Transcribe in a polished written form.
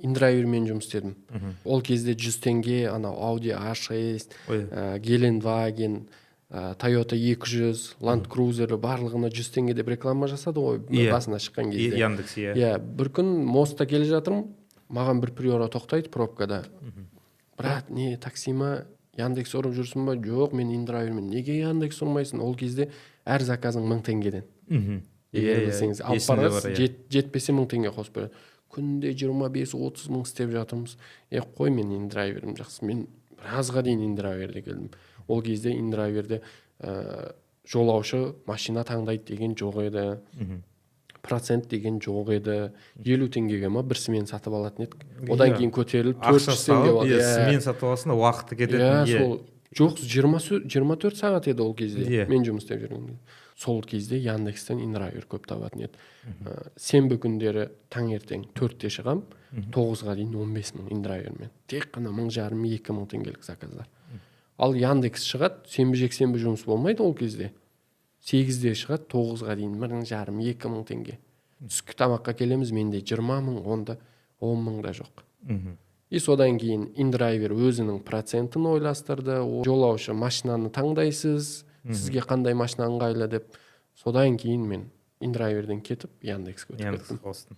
индрайвермен жұмыс істедім. Ол кезде 100 теңге ана Audi A6, Gelenwagen, Toyota 200, Land Cruiser барлығына 100 теңге деп реклама жасады ғой басына шыққан кезде. Яндекс, бір күн мостта келе жатырмын, маған бір приора тоқтайды пробкада. Брат, не такси ма, Яндекс ұрып жүрсің ба? Жоқ, мен индрайвермен. Неге Яндекс ұрмайсың? Ол кезде әр заказың 1000 теңгеден. Егер білсеңіз, алып барасыз, жетпесе 1000 теңге қосып береді. Күнде 25-30 мың істеп жатырмыз. Қой, мен индрайверім жақсы. Мен біразға дейін индрайверде келдім. Ол кезде индрайверде жолаушы машина таңдайды деген жоқ еді. Процент деген жоқ еді. 50 теңгеге ма бір смен сатып алатын едік. Одан кейін көтеріліп 400 теңге болды. Смен сатып аласың да уақыты кетеді. Жоқ, 24 сағат еді ол кезде. Мен жұмыс істеп жүрген. Сол кезде Яндекстен индрайвер көп табатын еді. Сенбі күндері таңертең 4-те шығам, 9-ға дейін 15 мың индрайвермен. Тек қана 1500-2000 теңгелік заказдар. Ал Яндекс шығады, сенбі-жексенбі жұмыс болмайды ол кезде. 8-де шығады, 9-ға дейін 1500-2000 теңге. Түскі тамаққа келеміз, менде 20 мың, онда 10 мың да жоқ. И содан кейін индрайвер өзінің процентін ойластырды. Жолаушы машинаны таңдайсыз, сізге қандай машина ыңғайлы деп. Содан кейін мен индрайверден кетіп Яндекске өтіп кеттім.